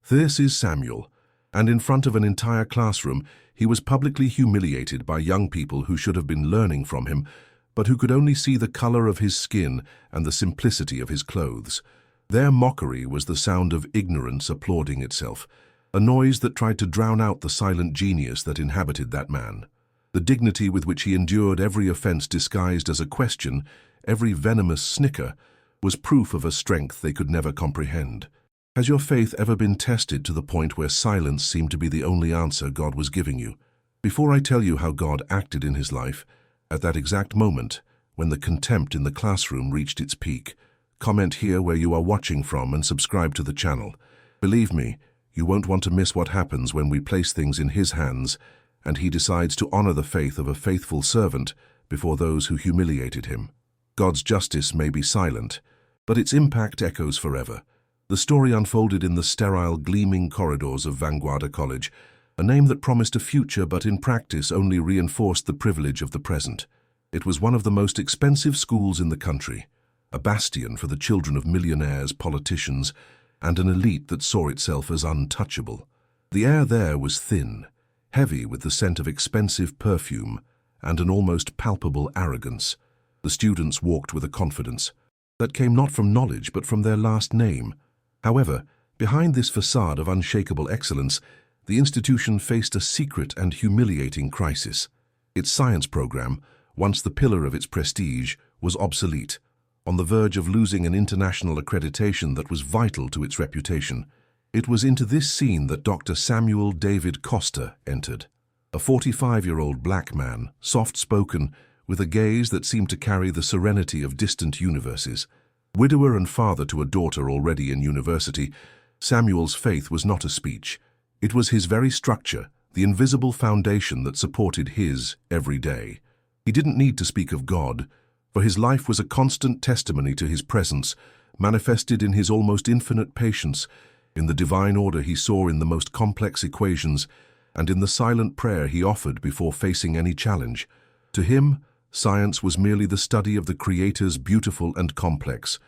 This is Samuel, and in front of an entire classroom, he was publicly humiliated by young people who should have been learning from him, but who could only see the color of his skin and the simplicity of his clothes. Their mockery was the sound of ignorance applauding itself, a noise that tried to drown out the silent genius that inhabited that man. The dignity with which he endured every offense disguised as a question, every venomous snicker, was proof of a strength they could never comprehend. Has your faith ever been tested to the point where silence seemed to be the only answer God was giving you? Before I tell you how God acted in his life, at that exact moment, when the contempt in the classroom reached its peak, comment here where you are watching from and subscribe to the channel. Believe me, you won't want to miss what happens when we place things in his hands and he decides to honor the faith of a faithful servant before those who humiliated him. God's justice may be silent, but its impact echoes forever. The story unfolded in the sterile, gleaming corridors of Vanguardia College, a name that promised a future but in practice only reinforced the privilege of the present. It was one of the most expensive schools in the country, a bastion for the children of millionaires, politicians, and an elite that saw itself as untouchable. The air there was thin, heavy with the scent of expensive perfume and an almost palpable arrogance. The students walked with a confidence that came not from knowledge but from their last name. However, behind this facade of unshakable excellence, the institution faced a secret and humiliating crisis. Its science program, once the pillar of its prestige, was obsolete, on the verge of losing an international accreditation that was vital to its reputation. It was into this scene that Dr. Samuel David Costa entered. A 45-year-old black man, soft-spoken, with a gaze that seemed to carry the serenity of distant universes. Widower and father to a daughter already in university, Samuel's faith was not a speech. It was his very structure, the invisible foundation that supported his every day. He didn't need to speak of God, for his life was a constant testimony to his presence, manifested in his almost infinite patience, in the divine order he saw in the most complex equations, and in the silent prayer he offered before facing any challenge. To him, science was merely the study of the Creator's beautiful and complex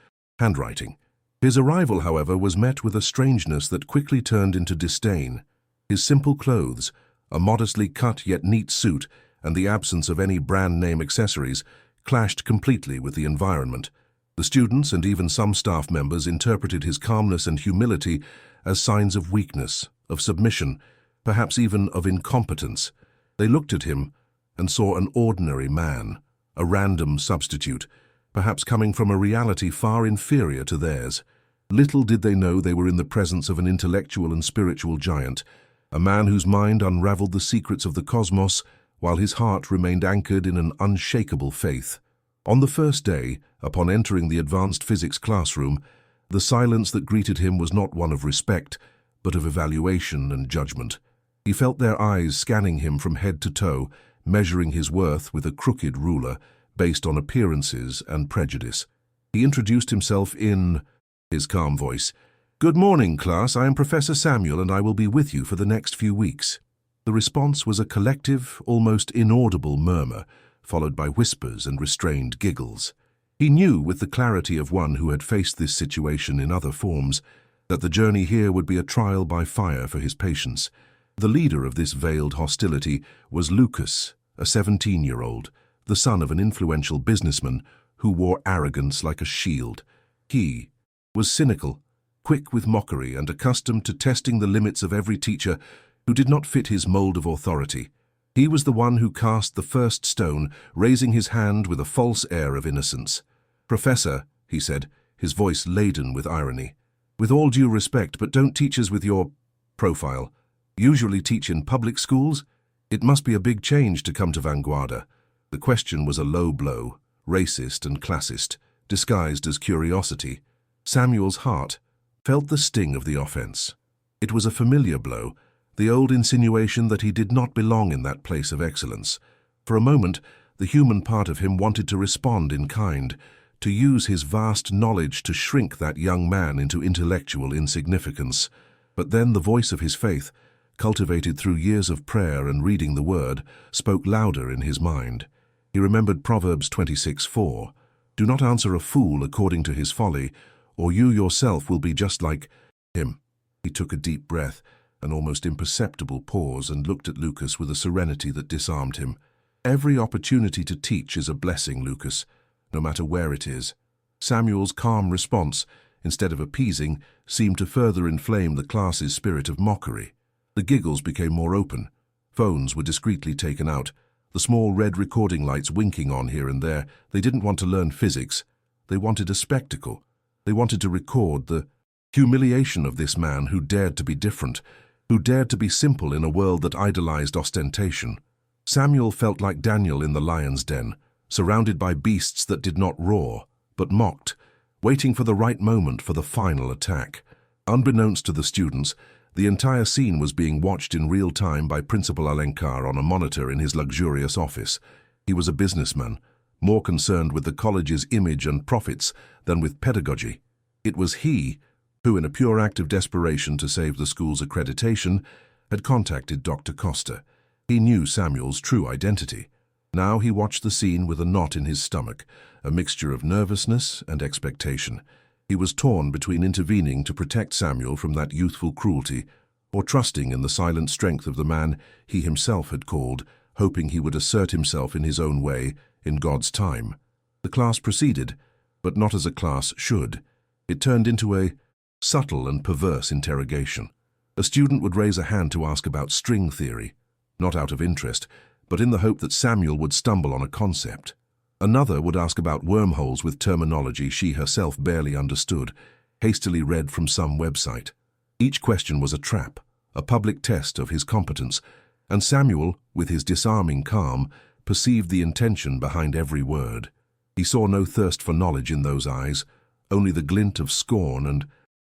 handwriting. His arrival, however, was met with a strangeness that quickly turned into disdain. His simple clothes, a modestly cut yet neat suit, and the absence of any brand-name accessories, clashed completely with the environment. The students and even some staff members interpreted his calmness and humility as signs of weakness, of submission, perhaps even of incompetence. They looked at him and saw an ordinary man, a random substitute, perhaps coming from a reality far inferior to theirs. Little did they know they were in the presence of an intellectual and spiritual giant, a man whose mind unraveled the secrets of the cosmos while his heart remained anchored in an unshakable faith. On the first day, upon entering the advanced physics classroom, the silence that greeted him was not one of respect, but of evaluation and judgment. He felt their eyes scanning him from head to toe, measuring his worth with a crooked ruler based on appearances and prejudice. He introduced himself in his calm voice. "Good morning, class. I am Professor Samuel, and I will be with you for the next few weeks." The response was a collective, almost inaudible murmur, followed by whispers and restrained giggles. He knew, with the clarity of one who had faced this situation in other forms, that the journey here would be a trial by fire for his patience. The leader of this veiled hostility was Lucas, a 17-year-old, the son of an influential businessman who wore arrogance like a shield. He was cynical, quick with mockery, and accustomed to testing the limits of every teacher who did not fit his mold of authority. He was the one who cast the first stone, raising his hand with a false air of innocence. "Professor," he said, his voice laden with irony, "with all due respect, but don't teachers with your profile usually teach in public schools? It must be a big change to come to Vanguardia." The question was a low blow, racist and classist, disguised as curiosity. Samuel's heart felt the sting of the offense. It was a familiar blow, the old insinuation that he did not belong in that place of excellence. For a moment, the human part of him wanted to respond in kind, to use his vast knowledge to shrink that young man into intellectual insignificance. But then the voice of his faith, cultivated through years of prayer and reading the Word, spoke louder in his mind. He remembered Proverbs 26:4, "Do not answer a fool according to his folly, or you yourself will be just like him." He took a deep breath, an almost imperceptible pause, and looked at Lucas with a serenity that disarmed him. Every opportunity to teach is a blessing, Lucas, no matter where it is. Samuel's calm response, instead of appeasing, seemed to further inflame the class's spirit of mockery. The giggles became more open. Phones were discreetly taken out, the small red recording lights winking on here and there. They didn't want to learn physics. They wanted a spectacle. They wanted to record the humiliation of this man who dared to be different, who dared to be simple in a world that idolized ostentation. Samuel felt like Daniel in the lion's den, surrounded by beasts that did not roar, but mocked, waiting for the right moment for the final attack. Unbeknownst to the students, the entire scene was being watched in real time by Principal Alencar on a monitor in his luxurious office. He was a businessman, more concerned with the college's image and profits than with pedagogy. It was he who, in a pure act of desperation to save the school's accreditation, had contacted Dr. Costa. He knew Samuel's true identity. Now he watched the scene with a knot in his stomach, a mixture of nervousness and expectation. He was torn between intervening to protect Samuel from that youthful cruelty, or trusting in the silent strength of the man he himself had called, hoping he would assert himself in his own way, in God's time. The class proceeded, but not as a class should. It turned into a subtle and perverse interrogation. A student would raise a hand to ask about string theory, not out of interest, but in the hope that Samuel would stumble on a concept. Another would ask about wormholes with terminology she herself barely understood, hastily read from some website. Each question was a trap, a public test of his competence, and Samuel, with his disarming calm, perceived the intention behind every word. He saw no thirst for knowledge in those eyes, only the glint of scorn and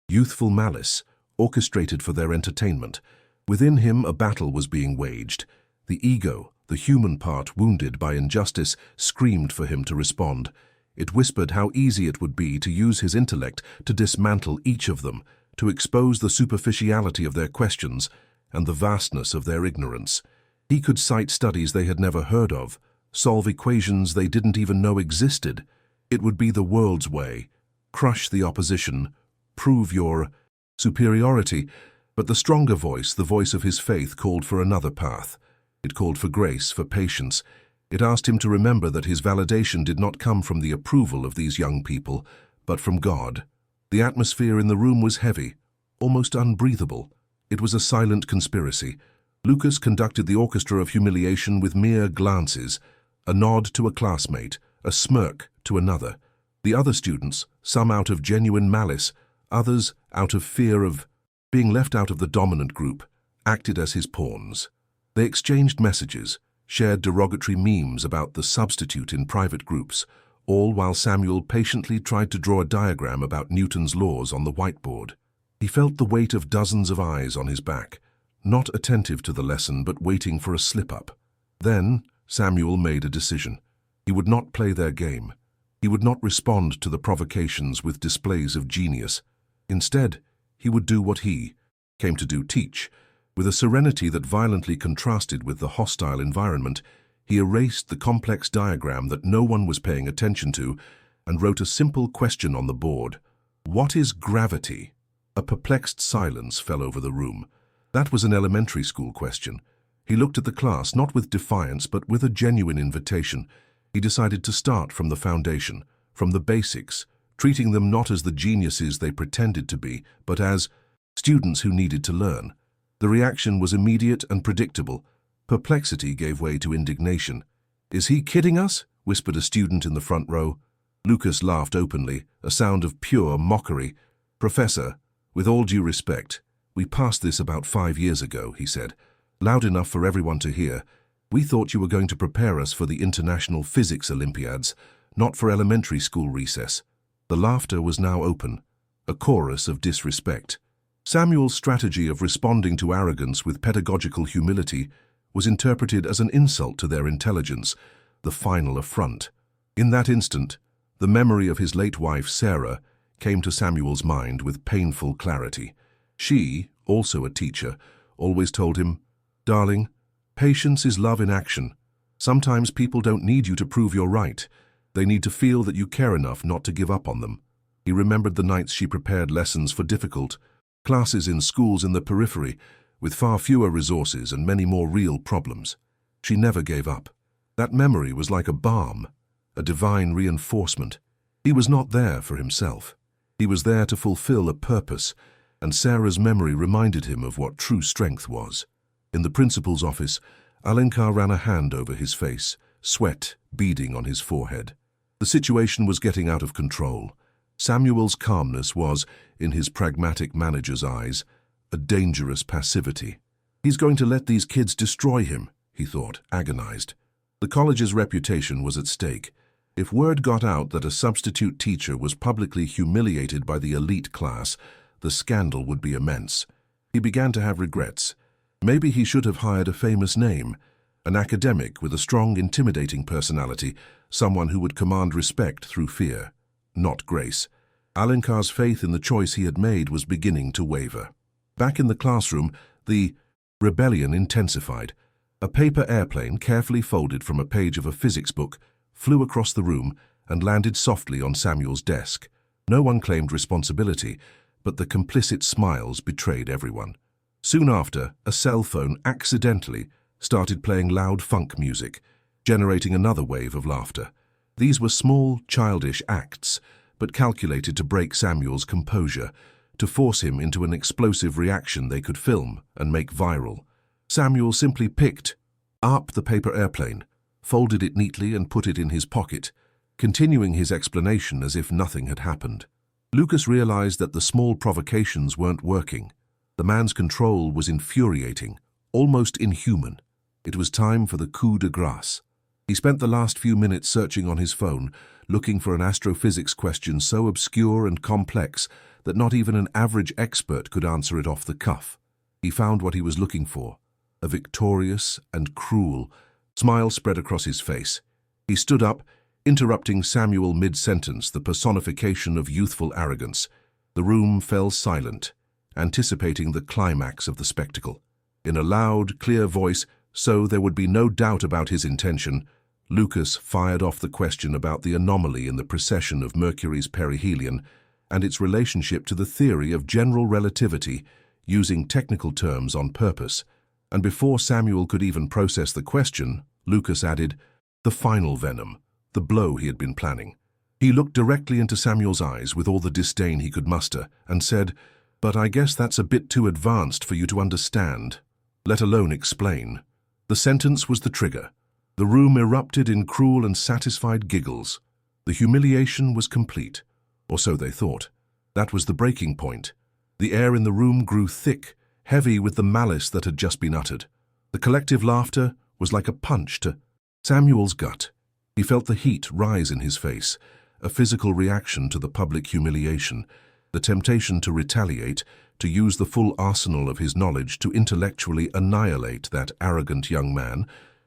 youthful malice, orchestrated for their entertainment. Within him a battle was being waged. The ego, the human part wounded by injustice, screamed for him to respond. It whispered how easy it would be to use his intellect to dismantle each of them, to expose the superficiality of their questions and the vastness of their ignorance. He could cite studies they had never heard of, solve equations they didn't even know existed. It would be the world's way. Crush the opposition, prove your superiority, but the stronger voice, the voice of his faith, called for another path. It called for grace, for patience. It asked him to remember that his validation did not come from the approval of these young people, but from God. The atmosphere in the room was heavy, almost unbreathable. It was a silent conspiracy. Lucas conducted the orchestra of humiliation with mere glances, a nod to a classmate, a smirk to another. The other students, some out of genuine malice, others out of fear of being left out of the dominant group, acted as his pawns. They exchanged messages, shared derogatory memes about the substitute in private groups, all while Samuel patiently tried to draw a diagram about Newton's laws on the whiteboard. He felt the weight of dozens of eyes on his back, not attentive to the lesson but waiting for a slip-up. Then Samuel made a decision. He would not play their game. He would not respond to the provocations with displays of genius. Instead, he would do what he came to do, teach. With a serenity that violently contrasted with the hostile environment, he erased the complex diagram that no one was paying attention to and wrote a simple question on the board. What is gravity? A perplexed silence fell over the room. That was an elementary school question. He looked at the class not with defiance but with a genuine invitation. He decided to start from the foundation, from the basics, treating them not as the geniuses they pretended to be, but as students who needed to learn. The reaction was immediate and predictable. Perplexity gave way to indignation. "Is he kidding us?" whispered a student in the front row. Lucas laughed openly, a sound of pure mockery. "Professor, with all due respect, we passed this about 5 years ago," he said, loud enough for everyone to hear. "We thought you were going to prepare us for the International Physics Olympiads, not for elementary school recess." The laughter was now open, a chorus of disrespect. Samuel's strategy of responding to arrogance with pedagogical humility was interpreted as an insult to their intelligence, the final affront. In that instant, the memory of his late wife, Sarah, came to Samuel's mind with painful clarity. She, also a teacher, always told him, "Darling, patience is love in action. Sometimes people don't need you to prove you're right. They need to feel that you care enough not to give up on them." He remembered the nights she prepared lessons for difficult, classes in schools in the periphery, with far fewer resources and many more real problems. She never gave up. That memory was like a balm, a divine reinforcement. He was not there for himself. He was there to fulfill a purpose, and Sarah's memory reminded him of what true strength was. In the principal's office, Alencar ran a hand over his face, sweat beading on his forehead. The situation was getting out of control. Samuel's calmness was, in his pragmatic manager's eyes, a dangerous passivity. He's going to let these kids destroy him, he thought, agonized. The college's reputation was at stake. If word got out that a substitute teacher was publicly humiliated by the elite class, the scandal would be immense. He began to have regrets. Maybe he should have hired a famous name, an academic with a strong, intimidating personality, someone who would command respect through fear, not grace. Alencar's faith in the choice he had made was beginning to waver. Back in the classroom, the rebellion intensified. A paper airplane, carefully folded from a page of a physics book, flew across the room and landed softly on Samuel's desk. No one claimed responsibility, but the complicit smiles betrayed everyone. Soon after, a cell phone accidentally started playing loud funk music, generating another wave of laughter. These were small, childish acts, but calculated to break Samuel's composure, to force him into an explosive reaction they could film and make viral. Samuel simply picked up the paper airplane, folded it neatly and put it in his pocket, continuing his explanation as if nothing had happened. Lucas realized that the small provocations weren't working. The man's control was infuriating, almost inhuman. It was time for the coup de grace. He spent the last few minutes searching on his phone, looking for an astrophysics question so obscure and complex that not even an average expert could answer it off the cuff. He found what he was looking for, a victorious and cruel smile spread across his face. He stood up, interrupting Samuel mid-sentence, the personification of youthful arrogance. The room fell silent, anticipating the climax of the spectacle. In a loud, clear voice, so there would be no doubt about his intention, Lucas fired off the question about the anomaly in the precession of Mercury's perihelion and its relationship to the theory of general relativity, using technical terms on purpose. And before Samuel could even process the question, Lucas added, the final venom, the blow he had been planning. He looked directly into Samuel's eyes with all the disdain he could muster and said, "But I guess that's a bit too advanced for you to understand, let alone explain." The sentence was the trigger. The room erupted in cruel and satisfied giggles. The humiliation was complete, or so they thought. That was the breaking point. The air in the room grew thick, heavy with the malice that had just been uttered. The collective laughter was like a punch to Samuel's gut. He felt the heat rise in his face, a physical reaction to the public humiliation. The temptation to retaliate, to use the full arsenal of his knowledge to intellectually annihilate that arrogant young man,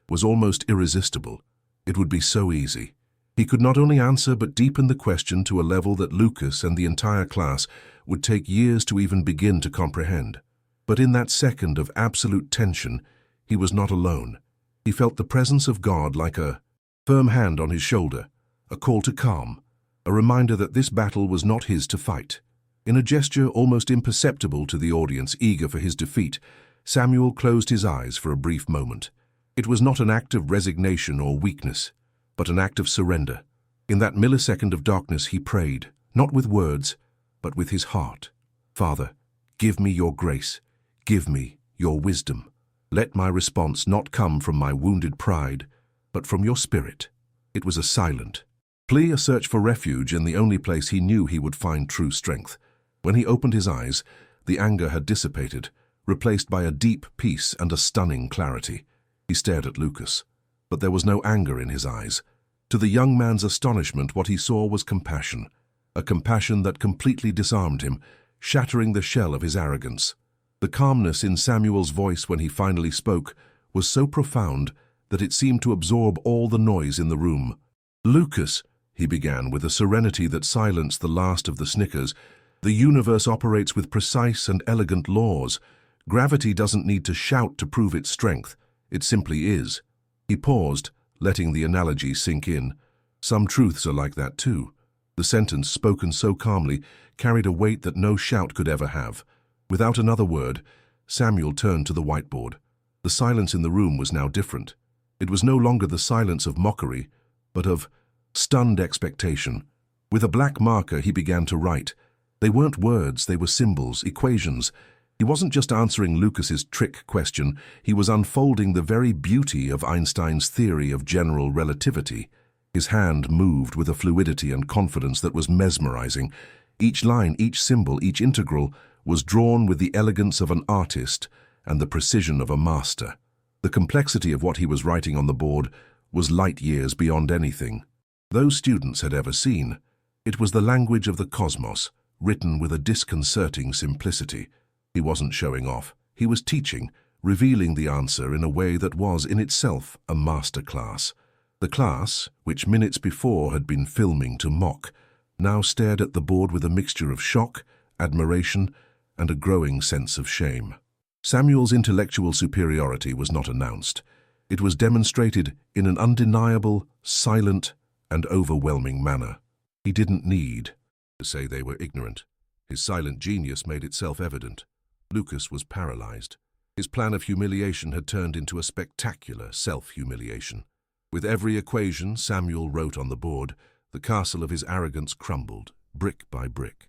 was almost irresistible. It would be so easy. He could not only answer but deepen the question to a level that Lucas and the entire class would take years to even begin to comprehend. But in that second of absolute tension, he was not alone. He felt the presence of God like a firm hand on his shoulder, a call to calm, a reminder that this battle was not his to fight. In a gesture almost imperceptible to the audience eager for his defeat, Samuel closed his eyes for a brief moment. It was not an act of resignation or weakness, but an act of surrender. In that millisecond of darkness he prayed, not with words, but with his heart. "Father, give me your grace. Give me your wisdom. Let my response not come from my wounded pride, but from your spirit." It was a silent plea, a search for refuge in the only place he knew he would find true strength. When he opened his eyes, the anger had dissipated, replaced by a deep peace and a stunning clarity. He stared at Lucas, but there was no anger in his eyes. To the young man's astonishment, what he saw was compassion, a compassion that completely disarmed him, shattering the shell of his arrogance. The calmness in Samuel's voice when he finally spoke was so profound that it seemed to absorb all the noise in the room. "Lucas," he began with a serenity that silenced the last of the snickers, "the universe operates with precise and elegant laws. Gravity doesn't need to shout to prove its strength. It simply is." He paused, letting the analogy sink in. Some truths are like that too. The sentence, spoken so calmly, carried a weight that no shout could ever have. Without another word, Samuel turned to the whiteboard. The silence in the room was now different. It was no longer the silence of mockery, but of stunned expectation. With a black marker, he began to write. They weren't words, they were symbols, equations. He wasn't just answering Lucas's trick question, he was unfolding the very beauty of Einstein's theory of general relativity. His hand moved with a fluidity and confidence that was mesmerizing. Each line, each symbol, each integral was drawn with the elegance of an artist and the precision of a master. The complexity of what he was writing on the board was light years beyond anything those students had ever seen. It was the language of the cosmos, written with a disconcerting simplicity. He wasn't showing off. He was teaching, revealing the answer in a way that was in itself a masterclass. The class, which minutes before had been filming to mock, now stared at the board with a mixture of shock, admiration, and a growing sense of shame. Samuel's intellectual superiority was not announced. It was demonstrated in an undeniable, silent, and overwhelming manner. He didn't need to say they were ignorant. His silent genius made itself evident. Lucas was paralyzed. His plan of humiliation had turned into a spectacular self-humiliation. With every equation Samuel wrote on the board, the castle of his arrogance crumbled, brick by brick.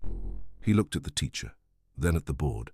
He looked at the teacher, then at the board,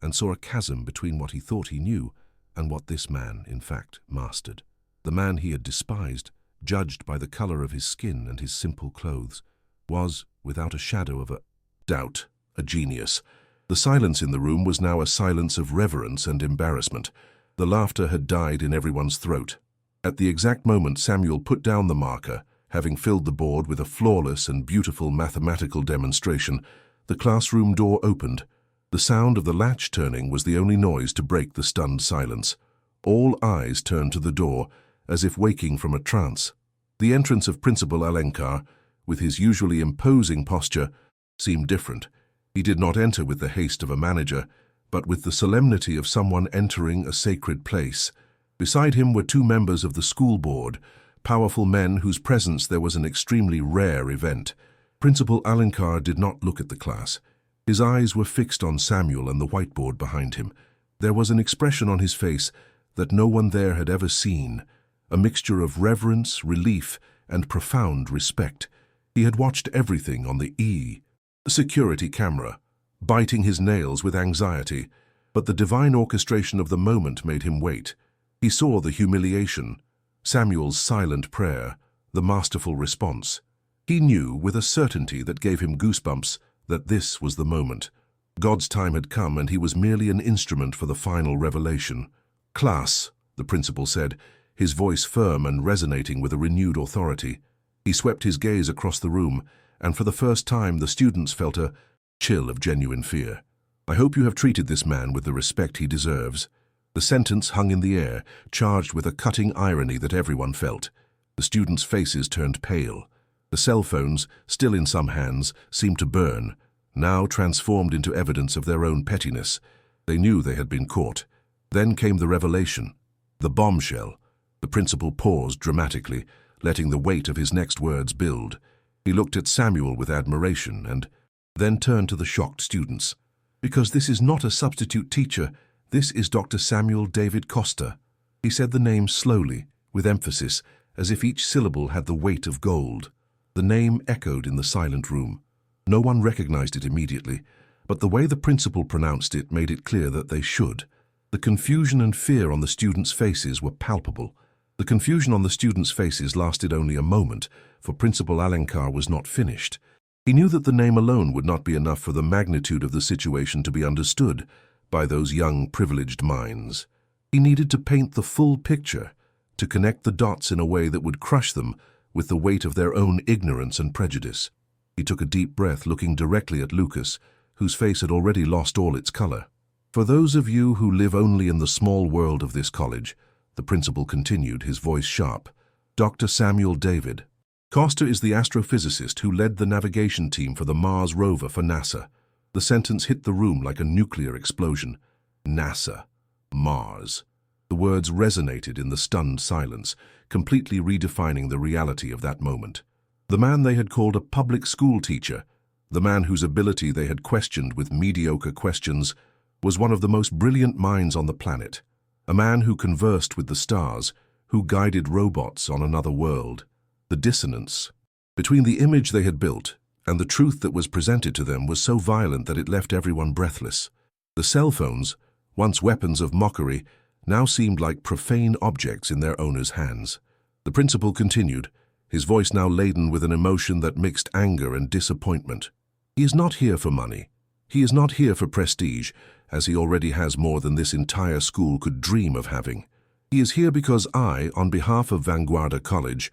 and saw a chasm between what he thought he knew and what this man, in fact, mastered. The man he had despised, judged by the color of his skin and his simple clothes, was, without a shadow of a doubt, a genius. The silence in the room was now a silence of reverence and embarrassment. The laughter had died in everyone's throat. At the exact moment Samuel put down the marker, having filled the board with a flawless and beautiful mathematical demonstration, the classroom door opened. The sound of the latch turning was the only noise to break the stunned silence. All eyes turned to the door, as if waking from a trance. The entrance of Principal Alencar, with his usually imposing posture, seemed different. He did not enter with the haste of a manager, but with the solemnity of someone entering a sacred place. Beside him were two members of the school board, powerful men whose presence there was an extremely rare event. Principal Alencar did not look at the class. His eyes were fixed on Samuel and the whiteboard behind him. There was an expression on his face that no one there had ever seen, a mixture of reverence, relief, and profound respect. He had watched everything on the security camera, biting his nails with anxiety, but the divine orchestration of the moment made him wait. He saw the humiliation, Samuel's silent prayer, the masterful response. He knew with a certainty that gave him goosebumps that this was the moment. God's time had come and he was merely an instrument for the final revelation. "Class," the principal said, his voice firm and resonating with a renewed authority. He swept his gaze across the room, and for the first time the students felt a chill of genuine fear. "I hope you have treated this man with the respect he deserves." The sentence hung in the air, charged with a cutting irony that everyone felt. The students' faces turned pale. The cell phones, still in some hands, seemed to burn, now transformed into evidence of their own pettiness. They knew they had been caught. Then came the revelation, the bombshell. The principal paused dramatically, letting the weight of his next words build. He looked at Samuel with admiration and then turned to the shocked students. "Because this is not a substitute teacher, this is Dr. Samuel David Costa." He said the name slowly, with emphasis, as if each syllable had the weight of gold. The name echoed in the silent room. No one recognized it immediately, but the way the principal pronounced it made it clear that they should. The confusion and fear on the students' faces were palpable. The confusion on the students' faces lasted only a moment, for Principal Alencar was not finished. He knew that the name alone would not be enough for the magnitude of the situation to be understood by those young, privileged minds. He needed to paint the full picture, to connect the dots in a way that would crush them with the weight of their own ignorance and prejudice. He took a deep breath, looking directly at Lucas, whose face had already lost all its color. "For those of you who live only in the small world of this college," the principal continued, his voice sharp, "Dr. Samuel David Costa is the astrophysicist who led the navigation team for the Mars rover for NASA." The sentence hit the room like a nuclear explosion. NASA. Mars. The words resonated in the stunned silence, completely redefining the reality of that moment. The man they had called a public school teacher, the man whose ability they had questioned with mediocre questions, was one of the most brilliant minds on the planet, a man who conversed with the stars, who guided robots on another world. The dissonance between the image they had built and the truth that was presented to them was so violent that it left everyone breathless. The cell phones, once weapons of mockery, now seemed like profane objects in their owners' hands. The principal continued, his voice now laden with an emotion that mixed anger and disappointment. He is not here for money. He is not here for prestige, as he already has more than this entire school could dream of having. He is here because I, on behalf of Vanguardia College,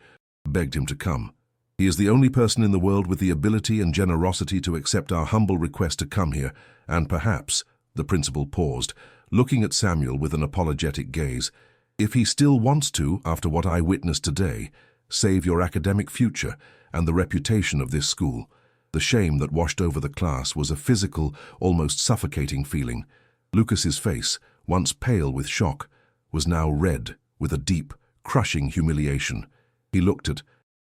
begged him to come. He is the only person in the world with the ability and generosity to accept our humble request to come here, and perhaps, the principal paused, looking at Samuel with an apologetic gaze, if he still wants to, after what I witnessed today, save your academic future and the reputation of this school. The shame that washed over the class was a physical, almost suffocating feeling. Lucas's face, once pale with shock, was now red with a deep, crushing humiliation. He looked at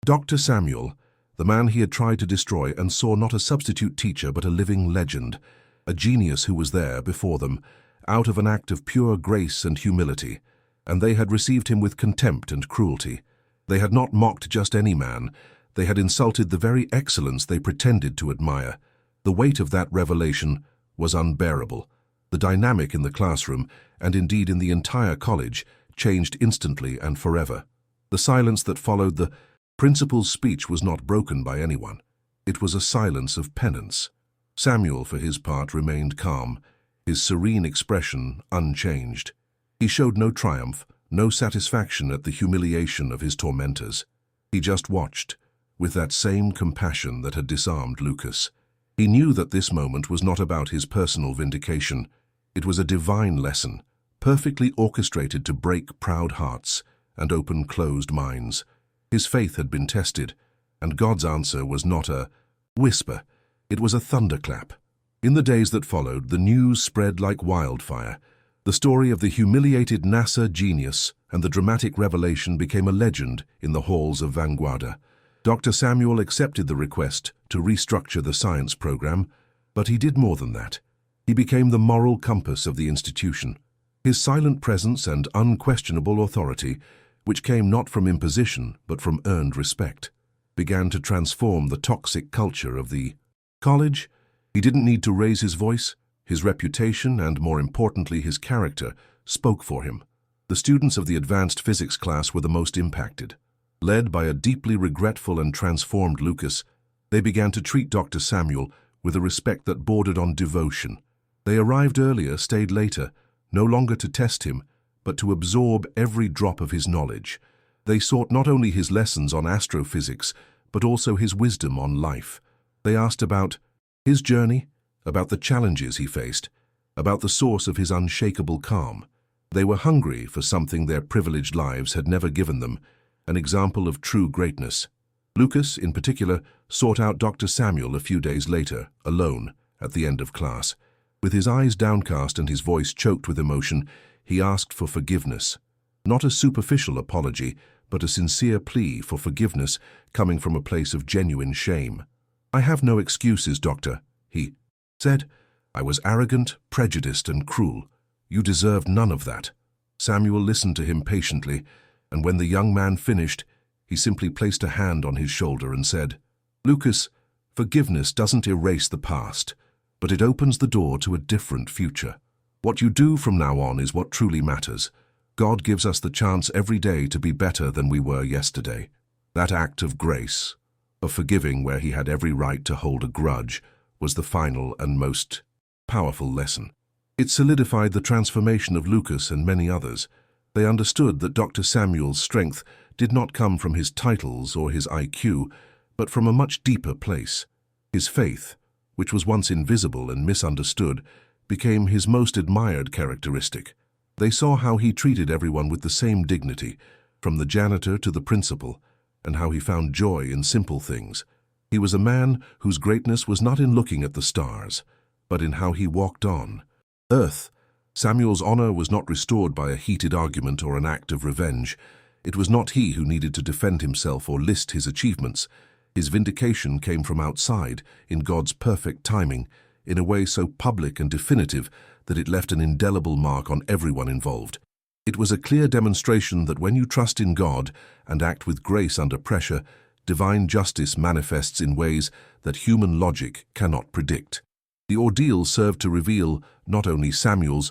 Dr. Samuel, the man he had tried to destroy, and saw not a substitute teacher but a living legend, a genius who was there before them, out of an act of pure grace and humility, and they had received him with contempt and cruelty. They had not mocked just any man, they had insulted the very excellence they pretended to admire. The weight of that revelation was unbearable. The dynamic in the classroom, and indeed in the entire college, changed instantly and forever. The silence that followed the principal's speech was not broken by anyone. It was a silence of penance. Samuel, for his part, remained calm, his serene expression unchanged. He showed no triumph, no satisfaction at the humiliation of his tormentors. He just watched, with that same compassion that had disarmed Lucas. He knew that this moment was not about his personal vindication. It was a divine lesson, perfectly orchestrated to break proud hearts and open closed minds. His faith had been tested, and God's answer was not a whisper, it was a thunderclap. In the days that followed, the news spread like wildfire. The story of the humiliated NASA genius and the dramatic revelation became a legend in the halls of Vanguardia. Dr. Samuel accepted the request to restructure the science program, but he did more than that. He became the moral compass of the institution. His silent presence and unquestionable authority, which came not from imposition but from earned respect, began to transform the toxic culture of the college. He didn't need to raise his voice. His reputation and, more importantly, his character spoke for him. The students of the advanced physics class were the most impacted. Led by a deeply regretful and transformed Lucas, they began to treat Dr. Samuel with a respect that bordered on devotion. They arrived earlier, stayed later, no longer to test him, but to absorb every drop of his knowledge. They sought not only his lessons on astrophysics, but also his wisdom on life. They asked about his journey, about the challenges he faced, about the source of his unshakable calm. They were hungry for something their privileged lives had never given them, an example of true greatness. Lucas, in particular, sought out Dr. Samuel a few days later, alone, at the end of class. With his eyes downcast and his voice choked with emotion, he asked for forgiveness. Not a superficial apology, but a sincere plea for forgiveness coming from a place of genuine shame. "I have no excuses, Doctor," he said. "I was arrogant, prejudiced, and cruel. You deserved none of that." Samuel listened to him patiently, and when the young man finished, he simply placed a hand on his shoulder and said, "Lucas, forgiveness doesn't erase the past, but it opens the door to a different future. What you do from now on is what truly matters. God gives us the chance every day to be better than we were yesterday." That act of grace, of forgiving where he had every right to hold a grudge, was the final and most powerful lesson. It solidified the transformation of Lucas and many others. They understood that Dr. Samuel's strength did not come from his titles or his IQ, but from a much deeper place. His faith, which was once invisible and misunderstood, became his most admired characteristic. They saw how he treated everyone with the same dignity, from the janitor to the principal, and how he found joy in simple things. He was a man whose greatness was not in looking at the stars, but in how he walked on Earth. Samuel's honor was not restored by a heated argument or an act of revenge. It was not he who needed to defend himself or list his achievements. His vindication came from outside, in God's perfect timing, in a way so public and definitive that it left an indelible mark on everyone involved. It was a clear demonstration that when you trust in God and act with grace under pressure, divine justice manifests in ways that human logic cannot predict. The ordeal served to reveal not only Samuel's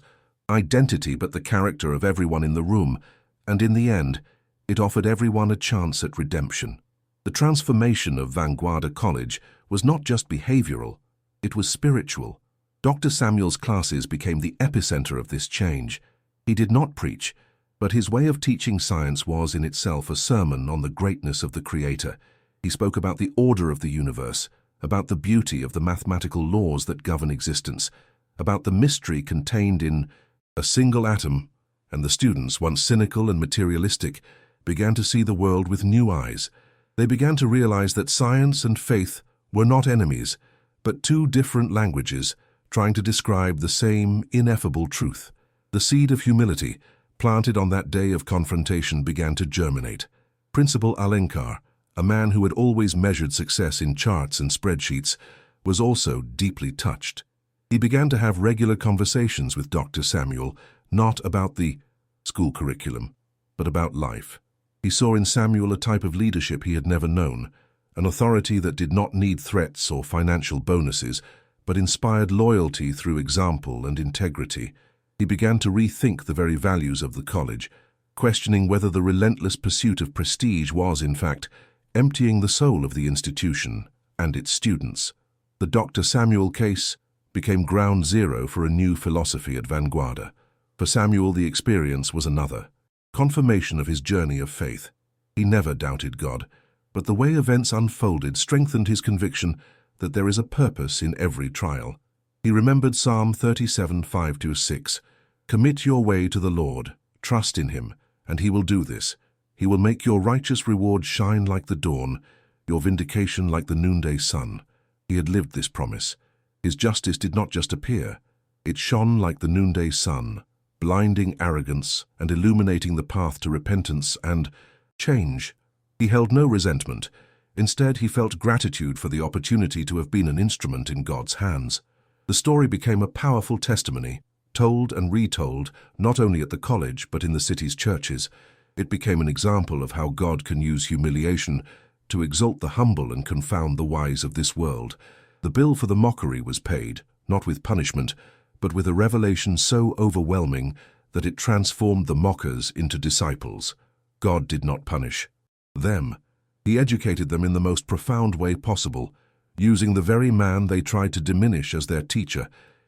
identity but the character of everyone in the room, and in the end, it offered everyone a chance at redemption. The transformation of Vanguardia College was not just behavioral, it was spiritual. Dr. Samuel's classes became the epicenter of this change. He did not preach, but his way of teaching science was in itself a sermon on the greatness of the Creator. He spoke about the order of the universe, about the beauty of the mathematical laws that govern existence, about the mystery contained in a single atom, and the students, once cynical and materialistic, began to see the world with new eyes. They began to realize that science and faith were not enemies, but two different languages trying to describe the same ineffable truth. The seed of humility, planted on that day of confrontation, began to germinate. Principal Alenkar, a man who had always measured success in charts and spreadsheets, was also deeply touched. He began to have regular conversations with Dr. Samuel, not about the school curriculum, but about life. He saw in Samuel a type of leadership he had never known, an authority that did not need threats or financial bonuses, but inspired loyalty through example and integrity. He began to rethink the very values of the college, questioning whether the relentless pursuit of prestige was, in fact, emptying the soul of the institution and its students. The Dr. Samuel case became ground zero for a new philosophy at Vanguardia. For Samuel, the experience was another confirmation of his journey of faith. He never doubted God, but the way events unfolded strengthened his conviction that there is a purpose in every trial. He remembered Psalm 37:5-6. Commit your way to the Lord, trust in Him, and He will do this. He will make your righteous reward shine like the dawn, your vindication like the noonday sun. He had lived this promise. His justice did not just appear. It shone like the noonday sun, blinding arrogance and illuminating the path to repentance and change. He held no resentment. Instead, he felt gratitude for the opportunity to have been an instrument in God's hands. The story became a powerful testimony, told and retold, not only at the college but in the city's churches. It became an example of how God can use humiliation to exalt the humble and confound the wise of this world. The bill for the mockery was paid, not with punishment, but with a revelation so overwhelming that it transformed the mockers into disciples. God did not punish them. He educated them in the most profound way possible, using the very man they tried to diminish as their teacher,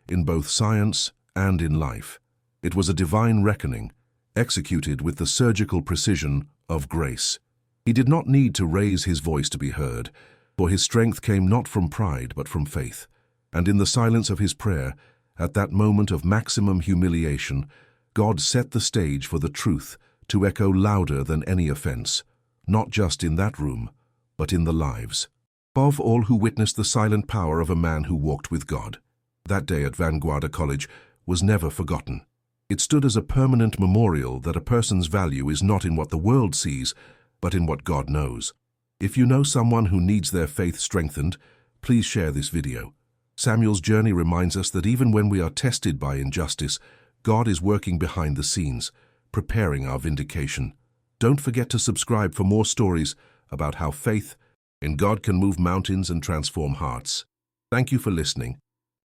in both science and in life. It was a divine reckoning, executed with the surgical precision of grace. He did not need to raise his voice to be heard, for his strength came not from pride but from faith. And in the silence of his prayer, at that moment of maximum humiliation, God set the stage for the truth to echo louder than any offense, not just in that room, but in the lives of all who witnessed the silent power of a man who walked with God. That day at Vanguardia College was never forgotten. It stood as a permanent memorial that a person's value is not in what the world sees, but in what God knows. If you know someone who needs their faith strengthened, please share this video. Samuel's journey reminds us that even when we are tested by injustice, God is working behind the scenes, preparing our vindication. Don't forget to subscribe for more stories about how faith in God can move mountains and transform hearts. Thank you for listening.